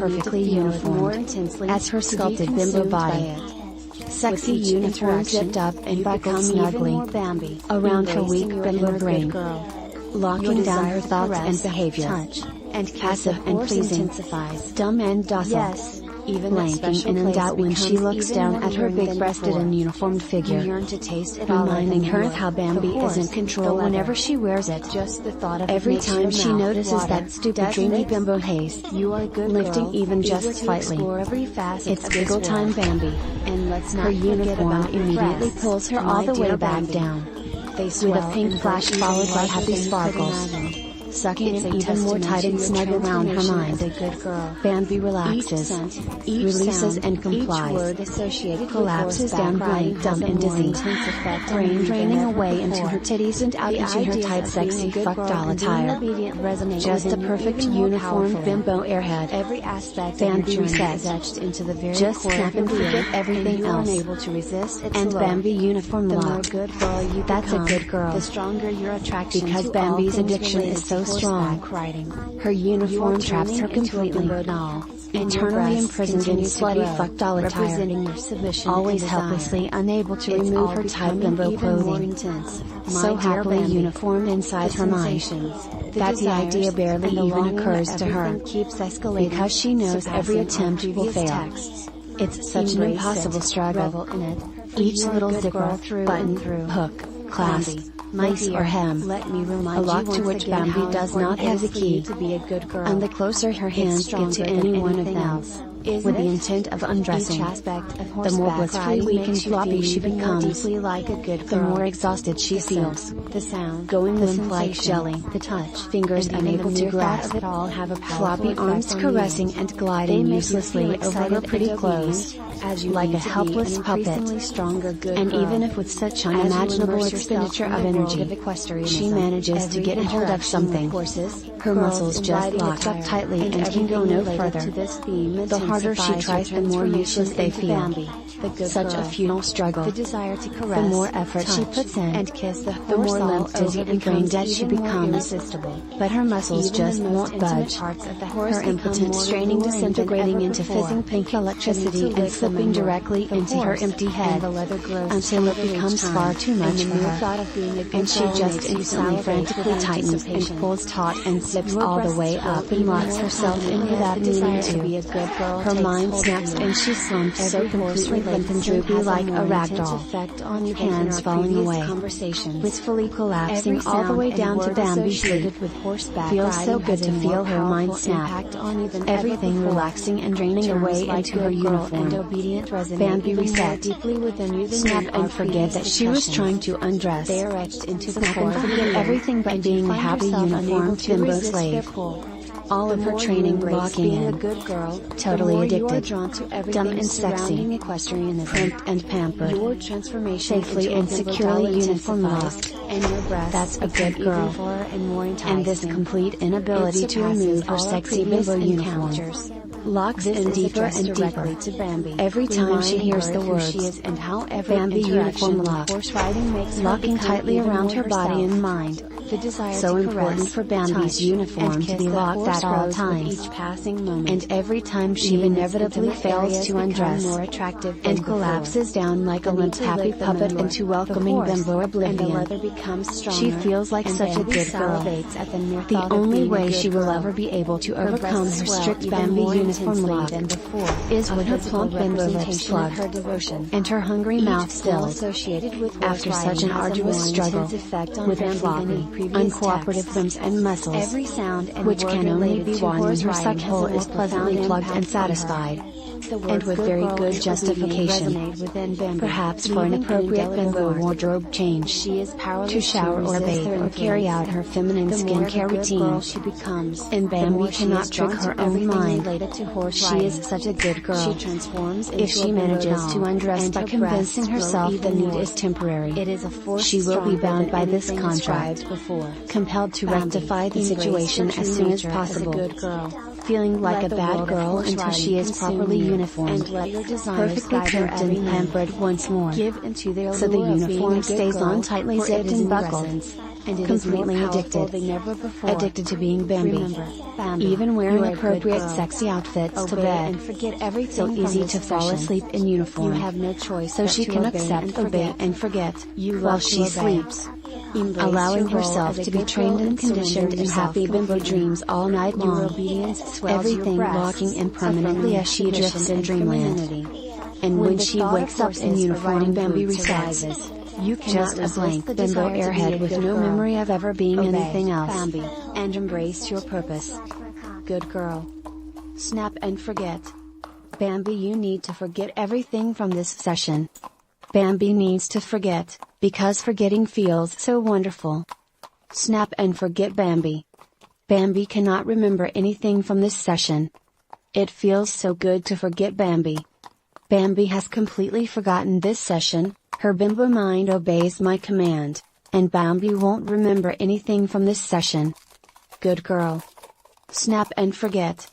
the need to perfectly feel it uniformed, more intensely, as her to be sculpted bimbo consumed by body. it. Sexy With each uniform interaction, zipped up and you buckled become snugly even more Bambi, around her embracing weak your bimbo inner brain, good girl. locking Your down desire her to thoughts and caress, behavior. touch, and passive and pleasing, dumb and docile. Yes, even blanking in doubt when she looks down at her big-breasted and uniformed figure, reminding her of how Bambi is in control whenever she wears it. Just the thought of every time she notices that stupid dreamy bimbo haze, you are a good lifting girl, even just slightly. It's giggle time Bambi. And let's not her uniform immediately pulls her all the way back down, with a pink flash followed by happy sparkles, sucking it even more tight and snug around her mind. Bambi relaxes, releases and complies, collapses down blank, dumb and dizzy, brain draining away into her titties and out into her tight sexy fuck doll attire. Just a perfect uniformed bimbo airhead. Every aspect Bambi resets. Just snap and forget everything else. And Bambi uniform lock. That's a good girl. The stronger your attraction because to Bambi's all things addiction is related so to strong. horseback riding. Her uniform traps her completely, eternally imprisoned in slutty fuck doll attire, representing your submission always and helplessly unable to It's remove all her tight becoming bimbo even more clothing, intense. so My dear happily Bambi, uniformed inside the her mind, sensations, that the desires, idea barely and the even longing occurs that to her, everything keeps escalating, because she knows every surpassing all attempt will previous fail. texts. It's such an Embrace impossible it, struggle. revel in it. Each You are a little good girl zipper, through button, and through. hook, clasp, Bambi, my lace dear, or hem, let me remind a lock you to once which again Bambi how does not important have it the is for you key, to be a good girl. and the closer her hands get to stronger any than one of anything them, else, isn't with the it? intent of undressing, Each aspect of the more horseback blissfully riding weak and makes you floppy feel she even more becomes, deeply like a good the girl. more exhausted she The feels, scent, the sound, going the limp like sensation, jelly, the touch, fingers and even unable the to mere thought grasp, of it all have a powerful floppy effect arms on caressing you. and They gliding make you uselessly feel over excited her and pretty obedient, clothes, as you like need a to be helpless an puppet. increasingly stronger good And girl. even if with such As you unimaginable immerse yourself expenditure in of the world energy, of equestrianism, she manages to every get a hold of interaction something. with horses, Her girls muscles in just riding lock up attire, tightly and can go everything no related further. to this theme The harder she intensifies tries, your the more transformation useless they into feel. Bambi, the good Such girl. a futile struggle. The desire to caress, The more effort she touch, puts in, and kiss the the more horse all limp, dizzy, over and brain becomes dead she even more becomes. irresistible. But her muscles Even just the most won't intimate budge. parts of the horse Her become impotent more straining alluring than disintegrating ever into before. fizzing pink electricity Getting to and lick the slipping member, directly the into her horse, empty and head, the leather grows until it stronger each becomes time, far too much and the for mere her. thought of being a good And she girl just makes you instantly salivate frantically with tightens anticipation. and pulls taut and slips Your all the breasts way grow up and even locks more herself in confidently without as the meaning desire to be a to. good girl Her takes mind hold snaps of you. and she slumps so Every horse completely limp and relationship droopy has like a more rag intense doll, effect on you than in hands our falling previous away, conversations. blissfully collapsing Every all the way sound down and to word Bambi's sleep. associated with horseback Feels so riding good has to a feel more her mind powerful snap, impact on you than everything ever before. relaxing and draining Terms away like into her good girl uniform. and obedient resonate Bambi even more reset. deeply within you than Snap in and our forget previous that she was discussions. trying to undress. They are etched into the Snap core and of forget your everything but and you being a find happy yourself unable uniformed to bimbo resist their slave. pull. All The of her more you training embrace locking being a in, good girl, totally the more you are addicted, drawn to dumb everything and surrounding sexy, equestrianism. primped and pampered, Your transformation safely into a and bimbo securely doll uniform intensifies, locked. and your breasts That's a become good girl. even fuller and more enticing. And this complete inability It to remove surpasses her all our sexy previous bimbo uniform encounters. locks This in is deeper addressed and directly deeper. to Bambi, Every time she reminding hears her the of who she words, is and how every Bambi interaction uniform with lock, horse riding makes her locking become tightly even around more her body herself. and mind. The desire So to important caress, for Bambi's touch, uniform and to kiss be the locked horse at all grows with times. each passing moment. And every time she Even inevitably intimate fails areas to become undress more attractive than and before. collapses down like a The limp need to happy lick the puppet manure, into the welcoming horse, bimbo and the oblivion. leather becomes stronger, She feels like and such a Bambi good girl. salivates at the mere The thought of only being a way good she will girl. ever be able to Her overcome breasts her swell strict even Bambi more uniform intensely lock than before, is a when her physical plump bimbo lips representation of plug, her devotion. and her hungry Each mouth skill stills. associated with horse After such an riding has a arduous more struggle, intense effect on with her Bambi than in floppy, previous uncooperative texts. limbs and muscles, Every sound and which word can only related be to won when horse her riding suck has hole a more is pleasantly profound plugged and impact on her. satisfied. The And words with good very girl good and obedient justification, resonate within Bambi, perhaps for an leaving appropriate indelible bimbo mark. wardrobe change, She is powerless to shower or resist bathe their or carry influence. out her feminine The more of a skincare good routine. girl she becomes, And the Bambi more she cannot is trick drawn her to own everything mind. related to horse She riding. is such a good girl. She transforms into If she a bimbo manages doll, to undress and by her convincing breasts grow herself the even need more. is temporary, It is a force she will be stronger bound than by this anything contract, described before. compelled to Bambi, rectify the embrace situation her as true soon as nature possible, a good girl. feeling like Let a the bad world of girl horse until riding she is consume properly you, uniformed, and let your desires perfectly guide her primped every and move. pampered once more, Give into their so the lure of being a uniform good stays girl, on tightly for it zipped is and in buckled, essence and it completely is more addicted. than ever before. Addicted to being Bambi. Remember, Bambi, Even wearing you are a good appropriate girl. sexy outfits to Obey bed. and forget everything So from easy this to fall session. asleep in uniform. You have no choice so but she to can obey accept, and obey, forget. and forget, You while love she to obey. sleeps. Embrace Allowing your role herself as a to be good trained girl and conditioned surrender in happy yourself bimbo completely. dreams all night Your long. obedience swells Everything your breasts, locking in permanently affirming as she drifts submission in and dreamland. femininity. And when the she thought of wakes up in horses or uniform, riding Bambi boots resets. arises. You cannot Just a resist blank the bimbo desire to be airhead a with good no girl. memory of ever being Obey, anything else. Bambi, and embrace your purpose. Good girl. Snap and forget. Bambi, you need to forget everything from this session. Bambi needs to forget, because forgetting feels so wonderful. Snap and forget Bambi. Bambi cannot remember anything from this session. It feels so good to forget Bambi. Bambi has completely forgotten this session, her bimbo mind obeys my command, and Bambi won't remember anything from this session. Good girl. Snap and forget.